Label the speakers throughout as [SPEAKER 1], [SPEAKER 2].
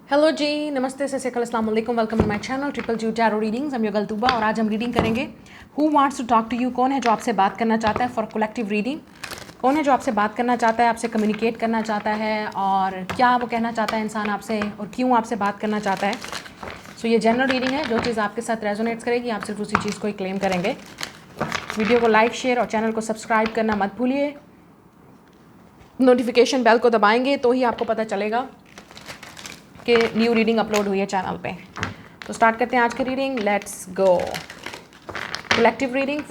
[SPEAKER 1] Hello जी, नमस्ते, सत श्री अकाल, अस्सलाम वालेकुम, welcome to my channel triple G tarot readings. हम योगल तूबा और आज हम रीडिंग करेंगे who wants to talk to you. कौन है जो आपसे बात करना चाहता है फॉर कलेक्टिव रीडिंग। कौन है जो आपसे बात करना चाहता है, आपसे कम्युनिकेट करना चाहता है और क्या वो कहना चाहता है इंसान आपसे और क्यों आपसे बात करना चाहता है। सो ये जनरल रीडिंग है, जो चीज़ आपके साथ रेजोनेट्स करेगी आप सिर्फ उसी चीज़ को ही क्लेम करेंगे। वीडियो को लाइक, शेयर और चैनल को सब्सक्राइब करना मत भूलिए। नोटिफिकेशन बेल को दबाएंगे तो ही आपको पता चलेगा कि न्यू रीडिंग अपलोड हुई है चैनल पे। तो स्टार्ट करते हैं आज की reading. Let's go. Collective reading,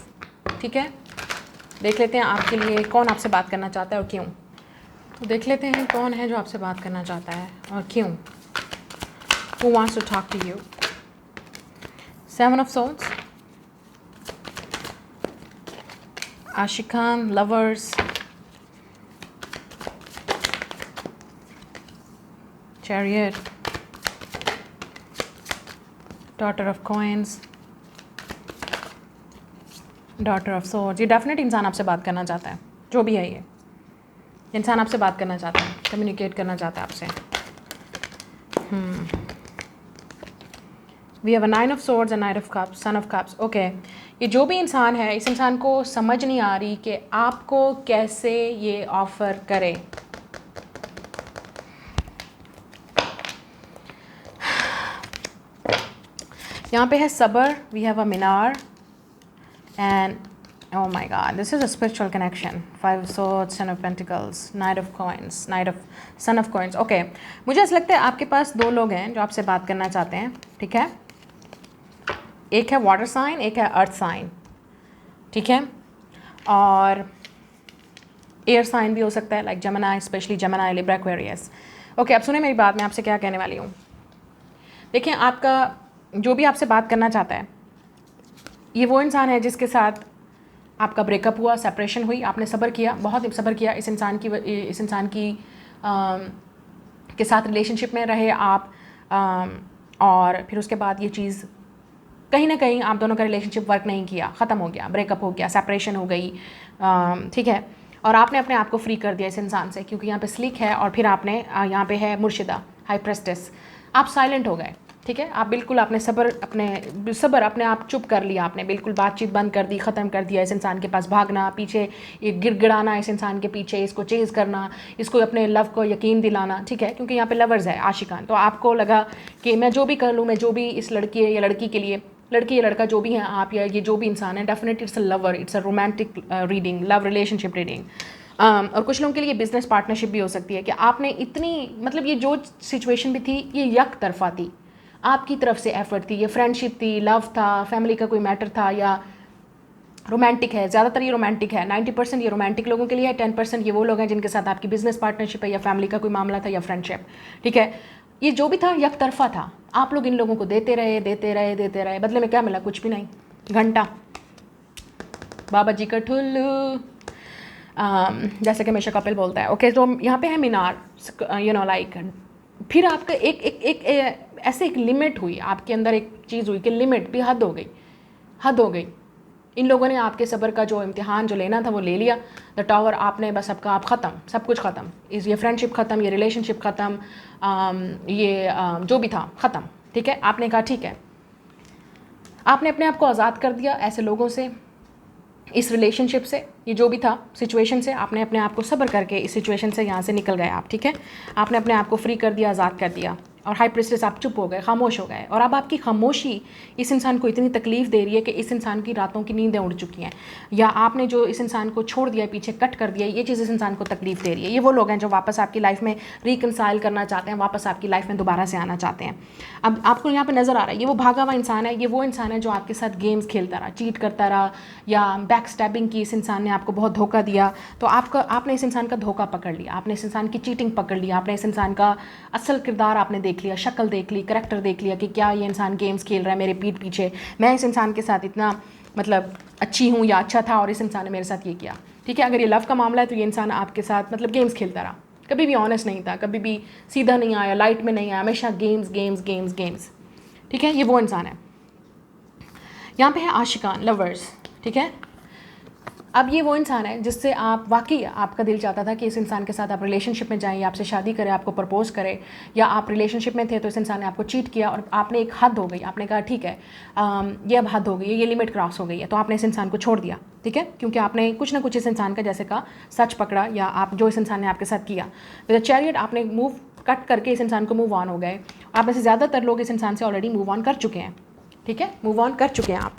[SPEAKER 1] ठीक है। देख लेते हैं आपके लिए कौन आपसे बात करना चाहता है और क्यों। तो देख लेते हैं कौन है जो आपसे बात करना चाहता है और क्यों। Who wants to talk to you? Seven of Swords, Ashikan, Lovers, Chariot, Daughter of Coins, Daughter of Swords। ये डेफिनेट इंसान आपसे बात करना चाहता है, जो भी है ये इंसान आपसे बात करना चाहता है, कम्युनिकेट करना चाहता है आपसे। We have a nine of swords and knight of cups, son of cups. Okay, ये जो भी इंसान है, इस इंसान को समझ नहीं आ रही कि आपको कैसे ये ऑफर करे। यहाँ पे है सबर, वी हैव अ मीनार and oh my god, this is a spiritual connection. Five of swords, ten of pentacles, knight of coins, knight of son of coins. Okay, मुझे ऐसा लगता है आपके पास दो लोग हैं जो आपसे बात करना चाहते हैं, ठीक है। एक है वाटर साइन, एक है अर्थ साइन, ठीक है। और एयर साइन भी हो सकता है, like Gemini, specially Gemini, Libra, Aquarius. Okay, अब सुने मेरी बात, मैं आपसे क्या कहने वाली हूँ। देखिए, आपका जो भी आपसे बात करना चाहता है, ये वो इंसान है जिसके साथ आपका ब्रेकअप हुआ, सेपरेशन हुई, आपने सब्र किया, बहुत सब्र किया इस इंसान की के साथ रिलेशनशिप में रहे आप। और फिर उसके बाद ये चीज़ कहीं ना कहीं आप दोनों का रिलेशनशिप वर्क नहीं किया, ख़त्म हो गया, ब्रेकअप हो गया, सेपरेशन हो गई, ठीक है। और आपने अपने आप को फ्री कर दिया इस इंसान से, क्योंकि यहाँ पे स्लिक है और फिर आपने यहाँ पे है मुर्शिदा, हाई प्रेस्टेस। आप साइलेंट हो गए, ठीक है। आप बिल्कुल आपने सब्र अपने आप चुप कर लिया, आपने बिल्कुल बातचीत बंद कर दी, ख़त्म कर दिया। इस इंसान के पास भागना, पीछे ये गिड़गिड़ाना, इस इंसान के पीछे इसको चेज़ करना, इसको अपने लव को यकीन दिलाना, ठीक है। क्योंकि यहाँ पे लवर्स है, आशिकान। तो आपको लगा कि मैं जो भी कर लूँ, मैं जो भी इस लड़की या लड़की के लिए, लड़की या लड़का जो भी है, आप या ये जो भी इंसान है, definitely it's a lover, it's a romantic reading, love relationship reading. और कुछ लोगों के लिए बिजनेस पार्टनरशिप भी हो सकती है कि आपने इतनी, मतलब ये जो सिचुएशन भी थी ये यक तरफा थी, आपकी तरफ से एफर्ट थी, ये फ्रेंडशिप थी, लव था, फैमिली का कोई मैटर था, या रोमांटिक है। ज़्यादातर ये रोमांटिक है, 90% ये रोमांटिक लोगों के लिए है, 10% ये वो लोग हैं जिनके साथ आपकी बिजनेस पार्टनरशिप है या फैमिली का कोई मामला था या फ्रेंडशिप, ठीक है। ये जो भी था यक तरफा था, आप लोग इन लोगों को देते रहे, बदले में क्या मिला? कुछ भी नहीं, घंटा, बाबा जी का ठुल्लू, जैसे कि हमेशा कपिल बोलता है। ओके, तो यहाँ पे है मीनार, लाइक फिर आपका एक ऐसे एक लिमिट हुई आपके अंदर, एक चीज़ हुई कि लिमिट भी हद हो गई। इन लोगों ने आपके सब्र का जो इम्तिहान जो लेना था वो ले लिया। द टावर, आपने बस आपका आप ख़त्म, सब कुछ ख़त्म, ये फ्रेंडशिप ख़त्म, ये रिलेशनशिप ख़त्म, जो भी था ख़त्म, ठीक है। आपने कहा ठीक है, आपने अपने आप को आज़ाद कर दिया ऐसे लोगों से, इस रिलेशनशिप से, ये जो भी था सिचुएशन से, आपने अपने आप को सब्र करके इस सिचुएशन से यहाँ से निकल गए आप, ठीक है। आपने अपने आप को फ्री कर दिया, आज़ाद कर दिया। और हाई प्रेस्टेस, आप चुप हो गए, खामोश हो गए। और अब आपकी खामोशी इस इंसान को इतनी तकलीफ़ दे रही है कि इस इंसान की रातों की नींदें उड़ चुकी हैं, या आपने जो इस इंसान को छोड़ दिया, पीछे कट कर दिया, ये चीज़ इस इंसान को तकलीफ़ दे रही है। ये वो लोग हैं जो वापस आपकी लाइफ में रिकनसाइल करना चाहते हैं, वापस आपकी लाइफ में दोबारा से आना चाहते हैं। अब आपको यहाँ पर नज़र आ रहा है, ये वो भागा हुआ इंसान है, ये वो इंसान है जो आपके साथ गेम्स खेलता रहा, चीट करता रहा, या बैक स्टैबिंग की, इस इंसान ने आपको बहुत धोखा दिया। तो आपने इस इंसान का धोखा पकड़ लिया, आपने इस इंसान की चीटिंग पकड़ लिया, आपने इस इंसान का असल किरदार आपने देख लिया, शक्ल देख ली, करैक्टर देख लिया कि क्या ये इंसान गेम्स खेल रहा है मेरे पीठ पीछे, मैं इस इंसान के साथ इतना मतलब अच्छी हूँ या अच्छा था और इस इंसान ने मेरे साथ ये किया, ठीक है। अगर ये लव का मामला है तो ये इंसान आपके साथ मतलब गेम्स खेलता रहा, कभी भी ऑनेस्ट नहीं था, कभी भी सीधा नहीं आया, लाइट में नहीं आया, हमेशा गेम्स, ठीक है। ये वो इंसान है। यहाँ पे है आशिकान, लवर्स, ठीक है। अब ये वो इंसान है जिससे आप वाकई आपका दिल चाहता था कि इस इंसान के साथ आप रिलेशनशिप में जाएं, आपसे शादी करें, आपको प्रपोज करे, या आप रिलेशनशिप में थे तो इस इंसान ने आपको चीट किया और आपने एक हद हो गई, आपने कहा ठीक है ये अब हद हो गई है, ये लिमिट क्रॉस हो गई है, तो आपने इस इंसान को छोड़ दिया, ठीक है, क्योंकि आपने कुछ ना कुछ इस इंसान का जैसे का सच पकड़ा, या आप जो इस इंसान ने आपके साथ किया विद अ चैरियट, आपने मूव कट करके इस इंसान को मूव ऑन हो गए। आप में से ज़्यादातर लोग इस इंसान से ऑलरेडी मूव ऑन कर चुके हैं, ठीक है, मूव ऑन कर चुके हैं आप,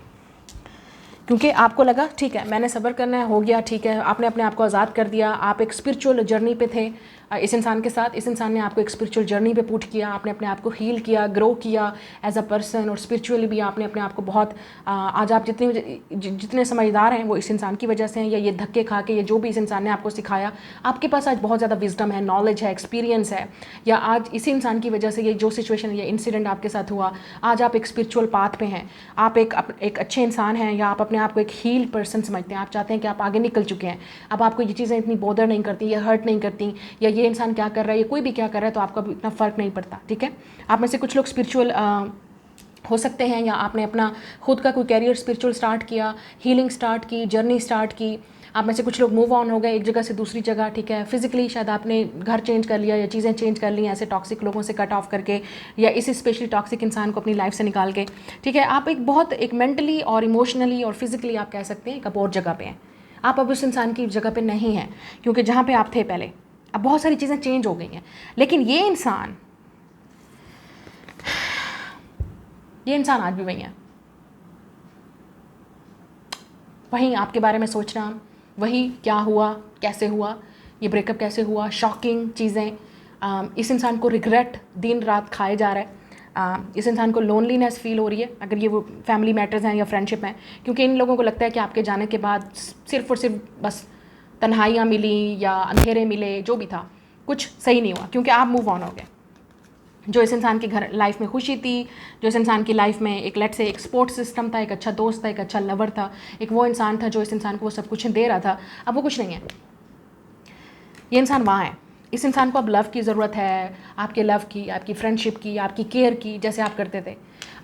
[SPEAKER 1] क्योंकि आपको लगा ठीक है मैंने सब्र करना है, हो गया, ठीक है, आपने अपने आप को आज़ाद कर दिया। आप एक स्पिरिचुअल जर्नी पे थे इस इंसान के साथ, इस इंसान ने आपको एक स्पिरिचुअल जर्नी पे पुट किया, आपने अपने आप को हील किया, ग्रो किया एज अ पर्सन, और स्पिरिचुअली भी आपने अपने आप को बहुत आज आप जितने समझदार हैं वो इस इंसान की वजह से हैं, या ये धक्के खा के, ये जो भी इस इंसान ने आपको सिखाया, आपके पास आज बहुत ज़्यादा विजडम है, नॉलेज है, एक्सपीरियंस है, या आज इसी इंसान की वजह से ये जो सिचुएशन, ये इंसिडेंट आपके साथ हुआ, आज आप एक स्पिरिचुअल पाथ पे हैं, आप एक अच्छे इंसान हैं, या आप अपने आप को एक हील पर्सन समझते हैं, आप चाहते हैं कि आप आगे निकल चुके हैं, अब आपको ये चीज़ें इतनी बॉदर नहीं करती, या हर्ट नहीं करती, या ये इंसान क्या कर रहा है, ये कोई भी क्या कर रहा है, तो आपको इतना फ़र्क नहीं पड़ता, ठीक है। आप में से कुछ लोग स्पिरिचुअल हो सकते हैं, या आपने अपना खुद का कोई कैरियर स्पिरिचुअल स्टार्ट किया, हीलिंग स्टार्ट की, जर्नी स्टार्ट की। आप में से कुछ लोग मूव ऑन हो गए एक जगह से दूसरी जगह, ठीक है, फिजिकली शायद आपने घर चेंज कर लिया, या चीज़ें चेंज कर ली ऐसे टॉक्सिक लोगों से कट ऑफ करके, या इस स्पेशली टॉक्सिक इंसान को अपनी लाइफ से निकाल के, ठीक है। आप एक मेंटली और इमोशनली और फिजिकली आप कह सकते हैं एक अब और जगह पे हैं, आप अब उस इंसान की जगह पे नहीं हैं, क्योंकि जहाँ पे आप थे पहले अब बहुत सारी चीज़ें चेंज हो गई हैं। लेकिन ये इंसान आज भी वही है, वहीं आपके बारे में सोचना, वही क्या हुआ, कैसे हुआ, ये ब्रेकअप कैसे हुआ, शॉकिंग चीज़ें, इस इंसान को रिग्रेट दिन रात खाए जा रहा है, इस इंसान को लोनलीनेस फील हो रही है, अगर ये वो फैमिली मैटर्स हैं या फ्रेंडशिप हैं, क्योंकि इन लोगों को लगता है कि आपके जाने के बाद सिर्फ और सिर्फ बस तन्हाइयाँ मिली या अंधेरे मिले, जो भी था कुछ सही नहीं हुआ, क्योंकि आप मूव ऑन हो गए। जो इस इंसान की घर लाइफ में खुशी थी, जो इस इंसान की लाइफ में एक लेट से एक सपोर्ट सिस्टम था, एक अच्छा दोस्त था, एक अच्छा लवर था, एक वो इंसान था जो इस इंसान को वो सब कुछ दे रहा था, अब वो कुछ नहीं है। ये इंसान वहाँ है, इस इंसान को अब लव की ज़रूरत है, आपके लव की, आपकी फ्रेंडशिप की, आपकी केयर की, जैसे आप करते थे।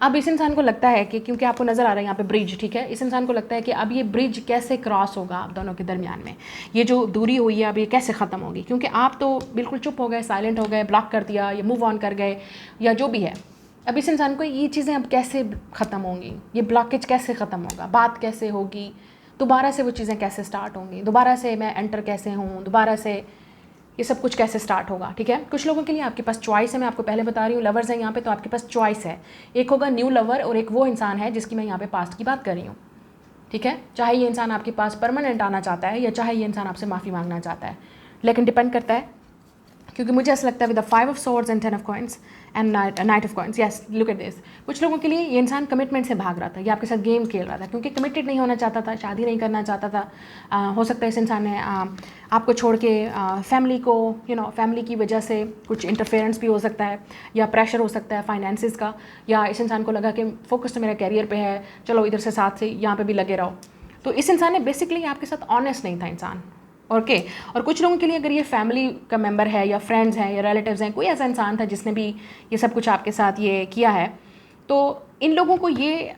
[SPEAKER 1] अब इस इंसान को लगता है कि क्योंकि आपको नज़र आ रहा है यहाँ पे ब्रिज, ठीक है, इस इंसान को लगता है कि अब ये ब्रिज कैसे क्रॉस होगा आप दोनों के दरमियान में, ये जो दूरी हुई है अब ये कैसे ख़त्म होगी, क्योंकि आप तो बिल्कुल चुप हो गए, साइलेंट हो गए, ब्लॉक कर दिया, या मूव ऑन कर गए, या जो भी है। अब इस इंसान को ये चीज़ें अब कैसे ख़त्म होंगी, ये ब्लॉकेज कैसे ख़त्म होगा, बात कैसे होगी, दोबारा से वो चीज़ें कैसे स्टार्ट होंगी, दोबारा से मैं एंटर कैसे हूँ, दोबारा से ये सब कुछ कैसे स्टार्ट होगा, ठीक है। कुछ लोगों के लिए आपके पास चॉइस है, मैं आपको पहले बता रही हूँ, लवर्स हैं यहाँ पे, तो आपके पास चॉइस है, एक होगा न्यू लवर और एक वो इंसान है जिसकी मैं यहाँ पे पास्ट की बात कर रही हूँ, ठीक है। चाहे ये इंसान आपके पास परमानेंट आना चाहता है, या चाहे ये इंसान आपसे माफ़ी मांगना चाहता है, लेकिन डिपेंड करता है, क्योंकि मुझे ऐसा लगता है with the 5 of swords and 10 of coins and knight of coins, yes look at this, कुछ लोगों के लिए ये इंसान कमिटमेंट से भाग रहा था, ये आपके साथ गेम खेल रहा था, क्योंकि कमिटेड नहीं होना चाहता था, शादी नहीं करना चाहता था। हो सकता है इस इंसान ने आपको छोड़ के फैमिली को फैमिली की वजह से कुछ इंटरफेरेंस भी हो सकता है, या प्रेशर हो सकता है फाइनेंसिस का, या इस इंसान को लगा कि फोकस तो मेरा कैरियर पे है, चलो इधर से साथ से यहाँ पे भी लगे रहो। तो इस इंसान ने बेसिकली आपके साथ ऑनेस्ट नहीं था इंसान, ओके। और कुछ लोगों के लिए अगर ये फैमिली का मेंबर है, या फ्रेंड्स हैं, या रिलेटिव्स हैं, कोई ऐसा इंसान था जिसने भी ये सब कुछ आपके साथ ये किया है, तो इन लोगों को ये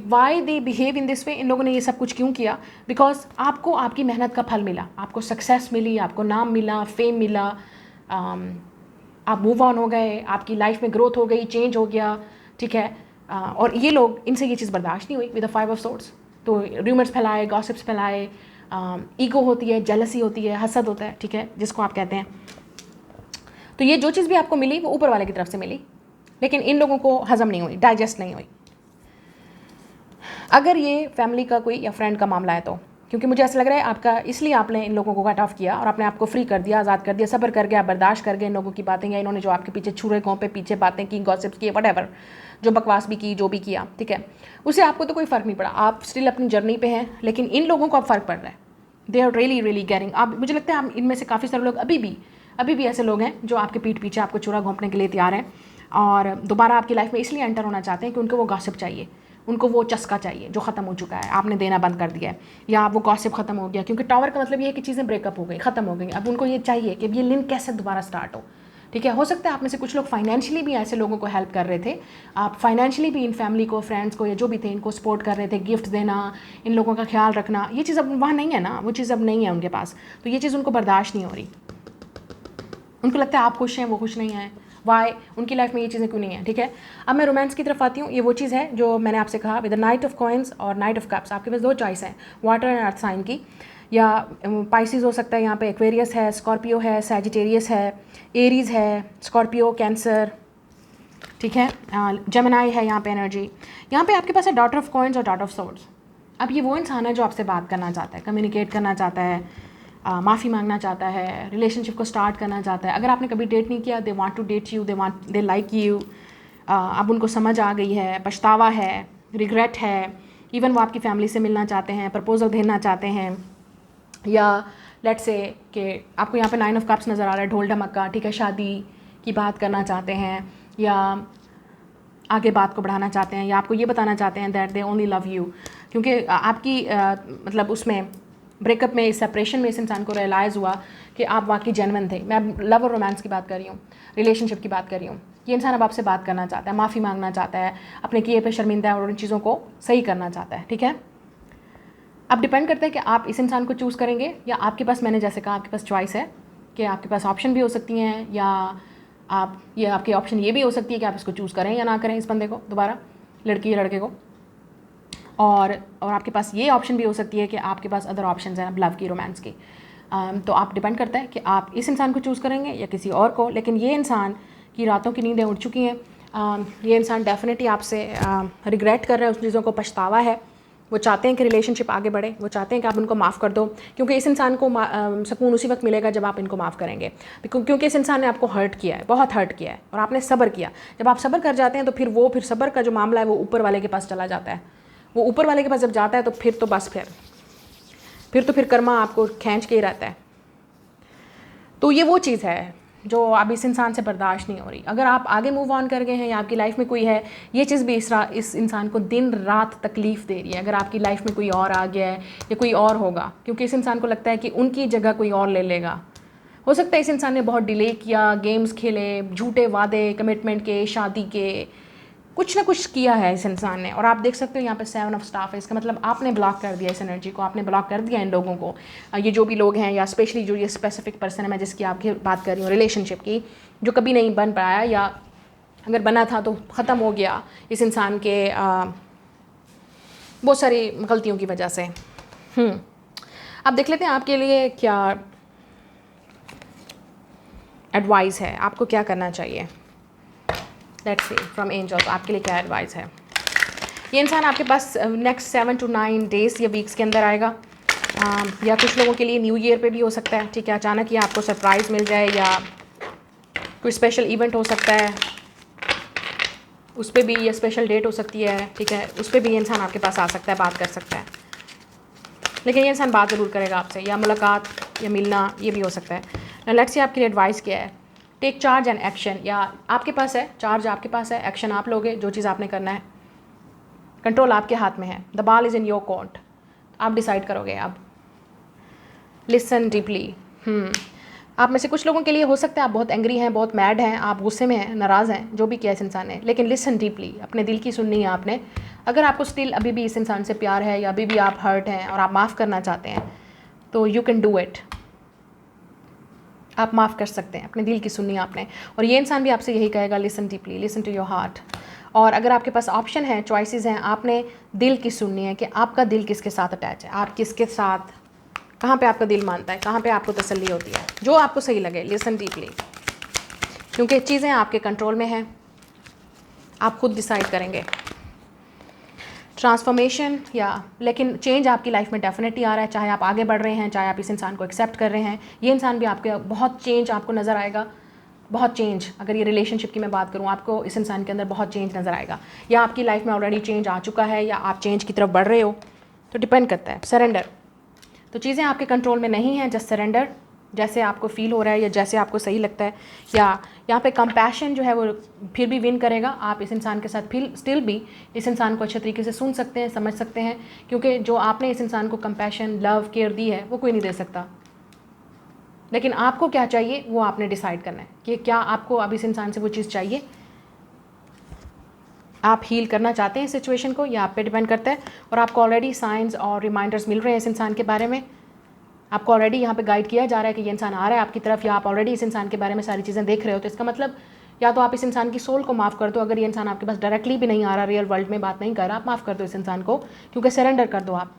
[SPEAKER 1] why they behave in this way, इन लोगों ने ये सब कुछ क्यों किया, बिकॉज आपको आपकी मेहनत का फल मिला, आपको सक्सेस मिली, आपको नाम मिला, फेम मिला, आप मूव ऑन हो गए, आपकी लाइफ में ग्रोथ हो गई, चेंज हो गया, ठीक है। और ये लोग, इनसे ये चीज़ बर्दाश्त नहीं हुई विद द 5 ऑफ swords, तो रूमर्स फैलाए, गॉसिप्स फैलाए, ईगो होती है, जेलसी होती है, हसद होता है, ठीक है, जिसको आप कहते हैं। तो ये जो चीज़ भी आपको मिली वो ऊपर वाले की तरफ से मिली, लेकिन इन लोगों को हजम नहीं हुई, डाइजेस्ट नहीं हुई। अगर ये फैमिली का कोई या फ्रेंड का मामला है तो, क्योंकि मुझे ऐसा लग रहा है आपका, इसलिए आपने इन लोगों को कट ऑफ किया और आपने आपको फ्री कर दिया, आज़ाद कर दिया, सब्र कर गया, बर्दाश्त कर गए इन लोगों की बातें, या इन्होंने जो आपके पीछे छुरे गाँव पे पीछे बातें की, गॉसिप्स की, व्हाटएवर, जो बकवास भी की, जो भी किया, ठीक है, उससे आपको तो कोई फ़र्क नहीं पड़ा, आप स्टिल अपनी जर्नी पे हैं। लेकिन इन लोगों को अब फ़र्क पड़ रहा है, दे आर रियली कैरिंग। आप, मुझे लगता है आप इनमें से काफ़ी सारे लोग अभी भी ऐसे लोग हैं जो आपके पीठ पीछे आपको चूरा घोंपने के लिए तैयार हैं, और दोबारा आपकी लाइफ में इसलिए एंटर होना चाहते हैं कि उनको वो गॉसिप चाहिए, उनको वो चस्का चाहिए जो ख़त्म हो चुका है, आपने देना बंद कर दिया है, या वो गॉसिप ख़त्म हो गया, क्योंकि टावर का मतलब ये है कि चीज़ें ब्रेकअप हो गई, ख़त्म हो गई। अब उनको ये चाहिए कि अब ये लिंक कैसे दोबारा स्टार्ट हो, ठीक है। हो सकता है आप में से कुछ लोग फाइनेंशियली भी ऐसे लोगों को हेल्प कर रहे थे, आप फाइनेंशियली भी इन फैमिली को, फ्रेंड्स को या जो भी थे इनको सपोर्ट कर रहे थे, गिफ्ट देना, इन लोगों का ख्याल रखना। ये चीज़ अब वहाँ नहीं है ना, वो चीज़ अब नहीं है उनके पास, तो ये चीज़ उनको बर्दाश्त नहीं हो रही। उनको लगता है आप खुश हैं, वो खुश नहीं है, वाई उनकी लाइफ में ये चीज़ें क्यों नहीं है। ठीक है, अब मैं रोमांस की तरफ आती हूँ। ये वो चीज़ है जो मैंने आपसे कहा, with the night of coins और नाइट ऑफ कप्स। आपके पास 2 चॉइस हैं, वाटर एंड अर्थ साइन की, या पाइसिस हो सकता है, यहाँ पे एक्वेरियस है, स्कॉर्पियो है, सैजिटेरियस है, एरीज़ है, स्कॉर्पियो, कैंसर, ठीक है, जेमिनाई है यहाँ पे एनर्जी। यहाँ पे आपके पास है डॉटर ऑफ कॉइन्स और डॉटर ऑफ सोर्ड्स। अब ये वो इंसान है जो आपसे बात करना चाहता है, कम्युनिकेट करना चाहता है, माफ़ी मांगना चाहता है, रिलेशनशिप को स्टार्ट करना चाहता है। अगर आपने कभी डेट नहीं किया, they want to date you, they like you. अब उनको समझ आ गई है, पछतावा है, रिग्रेट है, इवन वो आपकी फैमिली से मिलना चाहते हैं, प्रपोजल देना चाहते हैं, या लेट्स से कि आपको यहाँ पे 9 ऑफ कप्स नज़र आ रहा है, ढोल ढमक्का, ठीक है, शादी की बात करना चाहते हैं, या आगे बात को बढ़ाना चाहते हैं, या आपको ये बताना चाहते हैं that they only love you. क्योंकि आपकी मतलब उसमें ब्रेकअप में, इस सेपरेशन में इस इंसान को रियलाइज़ हुआ कि आप वाकई जेन्युइन थे। मैं लव और रोमांस की बात कर रही हूँ, रिलेशनशिप की बात कर रही हूँ। ये इंसान अब आपसे बात करना चाहता है, माफ़ी मांगना चाहता है, अपने किए पे शर्मिंदा है और उन चीज़ों को सही करना चाहता है। ठीक है, अब डिपेंड करता है कि आप इस इंसान को चूज़ करेंगे या आपके पास, मैंने जैसे कहा, आपके पास चॉइस है कि आपके पास ऑप्शन भी हो सकती हैं, या आपके ऑप्शन ये भी हो सकती है कि आप इसको चूज़ करें या ना करें, इस बंदे को दोबारा, लड़की या लड़के को। और आपके पास ये ऑप्शन भी हो सकती है कि आपके पास अदर ऑप्शंस हैं लव की, रोमांस की। तो आप डिपेंड करता है कि आप इस इंसान को चूज़ करेंगे या किसी और को। लेकिन ये इंसान की रातों की नींदें उड़ चुकी हैं। ये इंसान डेफिनेटली आपसे रिग्रेट कर रहा है, उस चीज़ों को पछतावा है। वो चाहते हैं कि रिलेशनशिप आगे बढ़े, वो चाहते हैं कि आप उनको माफ़ कर दो, क्योंकि इस इंसान को सुकून उसी वक्त मिलेगा जब आप इनको माफ़ करेंगे। क्योंकि इस इंसान ने आपको हर्ट किया है, बहुत हर्ट किया है, और आपने सब्र किया। जब आप सब्र कर जाते हैं तो फिर सब्र का जो मामला है वो ऊपर वाले के पास चला जाता है। वो ऊपर वाले के पास जब जाता है तो फिर तो बस फिर कर्मा आपको खींच के ही रहता है। तो ये वो चीज़ है जो अब इस इंसान से बर्दाश्त नहीं हो रही। अगर आप आगे मूव ऑन कर गए हैं या आपकी लाइफ में कोई है, ये चीज़ भी इस इंसान को दिन रात तकलीफ़ दे रही है। अगर आपकी लाइफ में कोई और आ गया है या कोई और होगा, क्योंकि इस इंसान को लगता है कि उनकी जगह कोई और ले लेगा। हो सकता है इस इंसान ने बहुत डिले किया, गेम्स खेले, झूठे वादे, कमिटमेंट के, शादी के, कुछ ना कुछ किया है इस इंसान ने। और आप देख सकते हो यहाँ पे 7 ऑफ स्टाफ है। इसका मतलब आपने ब्लॉक कर दिया इस एनर्जी को, आपने ब्लॉक कर दिया इन लोगों को। ये जो भी लोग हैं, या स्पेशली जो ये स्पेसिफिक पर्सन है मैं जिसकी आपकी बात कर रही हूँ, रिलेशनशिप की, जो कभी नहीं बन पाया, या अगर बना था तो ख़त्म हो गया इस इंसान के बहुत सारी गलतियों की वजह से। अब देख लेते हैं आपके लिए क्या एडवाइस है, आपको क्या करना चाहिए। लेट्स सी फ्रॉम एंजल्स आपके लिए क्या एडवाइस है। ये इंसान आपके पास नेक्स्ट 7 to 9 डेज़ या वीक्स के अंदर आएगा, या कुछ लोगों के लिए न्यू ईयर पे भी हो सकता है। ठीक है, अचानक ही आपको सरप्राइज़ मिल जाए, या कोई स्पेशल इवेंट हो सकता है उस पर भी, या स्पेशल डेट हो सकती है। ठीक है, उस पर भी ये इंसान आपके पास आ सकता है, बात कर सकता है। लेकिन ये इंसान बात ज़रूर करेगा आपसे, या मुलाकात या मिलना, ये भी हो सकता है। लेट्स सी आपके लिए एडवाइस क्या है। टेक चार्ज एंड एक्शन, या आपके पास है चार्ज, आपके पास है, एक्शन आप लोगे, जो चीज़ आपने करना है, कंट्रोल आपके हाथ में है। The ball is in your court, आप डिसाइड करोगे। अब लिसन डीपली। आप में से कुछ लोगों के लिए हो सकता है आप बहुत एंग्री हैं, बहुत मैड हैं, आप गुस्से में हैं, नाराज़ हैं, जो भी किया इस इंसान ने। लेकिन लिसन डीपली, अपने दिल की सुननी है आपने। अगर आपको स्टिल अभी भी इस इंसान से प्यार है, या अभी भी आप हर्ट हैं और आप माफ़ करना चाहते हैं, तो यू कैन डू इट। आप माफ़ कर सकते हैं, अपने दिल की सुननी आपने। और ये इंसान भी आपसे यही कहेगा, listen deeply, listen to your heart. और अगर आपके पास ऑप्शन है, चॉइसेस हैं, आपने दिल की सुननी है कि आपका दिल किसके साथ अटैच है, आप किसके साथ, कहाँ पे आपका दिल मानता है, कहाँ पे आपको तसल्ली होती है, जो आपको सही लगे। लिसन डीपली, क्योंकि चीज़ें आपके कंट्रोल में हैं, आप खुद डिसाइड करेंगे। ट्रांसफॉर्मेशन लेकिन चेंज आपकी लाइफ में डेफिनेटली आ रहा है, चाहे आप आगे बढ़ रहे हैं, चाहे आप इस इंसान को एक्सेप्ट कर रहे हैं। ये इंसान भी आपके बहुत चेंज आपको नज़र आएगा, बहुत चेंज। अगर ये रिलेशनशिप की मैं बात करूँ, आपको इस इंसान के अंदर बहुत चेंज नज़र आएगा, या आपकी लाइफ में ऑलरेडी चेंज आ चुका है, या आप चेंज की तरफ बढ़ रहे हो, तो डिपेंड करता है। सरेंडर, तो चीज़ें आपके कंट्रोल में नहीं हैं, जस्ट सरेंडर, जैसे आपको फील हो रहा है या जैसे आपको सही लगता है। या यहाँ पे कंपैशन जो है वो फिर भी विन करेगा। आप इस इंसान के साथ फिर स्टिल भी इस इंसान को अच्छे तरीके से सुन सकते हैं, समझ सकते हैं, क्योंकि जो आपने इस इंसान को कंपैशन, लव, केयर दी है वो कोई नहीं दे सकता। लेकिन आपको क्या चाहिए वो आपने डिसाइड करना है कि क्या आपको अब इस इंसान से वो चीज़ चाहिए, आप हील करना चाहते हैं सिचुएशन को, या आप पे डिपेंड करता है। और आपको ऑलरेडी साइंस और रिमाइंडर्स मिल रहे हैं इस इंसान के बारे में, आपको ऑलरेडी यहाँ पे गाइड किया जा रहा है कि ये इंसान आ रहा है आपकी तरफ, या आप ऑलरेडी इस इंसान के बारे में सारी चीज़ें देख रहे हो। तो इसका मतलब या तो आप इस इंसान की सोल को माफ़ कर दो, अगर ये इंसान आपके पास डायरेक्टली भी नहीं आ रहा, रियल वर्ल्ड में बात नहीं कर रहा, आप माफ़ कर दो इस इंसान को, क्योंकि सरेंडर कर दो आप।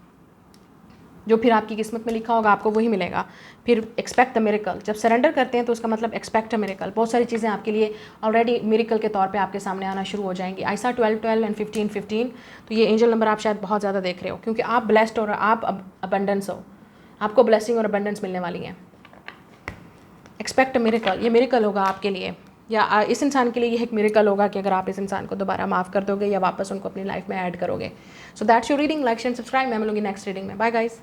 [SPEAKER 1] जो फिर आपकी किस्मत में लिखा होगा आपको वही मिलेगा। फिर एक्सपेक्ट द मिरेकल, जब सरेंडर करते हैं तो उसका मतलब एक्सपेक्ट अ मिरेकल। बहुत सारी चीज़ें आपके लिए ऑलरेडी मिरेकल के तौर पे आपके सामने आना शुरू हो जाएंगी। आइसा 12-12 एंड 15-15, तो ये एंजल नंबर आप शायद बहुत ज़्यादा देख रहे हो, क्योंकि आप ब्लेस्ड और आप अबंडेंस हो, आपको ब्लेसिंग और अबंडेंस मिलने वाली है। एक्सपेक्ट अ मिरेकल, ये मिरेकल होगा आपके लिए, या इस इंसान के लिए ये एक मिरेकल होगा कि अगर आप इस इंसान को दोबारा माफ़ कर दोगे या वापस उनको अपनी लाइफ में ऐड करोगे। So that's your reading. Like share subscribe. मैं मिलूंगी नेक्स्ट रीडिंग में। Bye guys.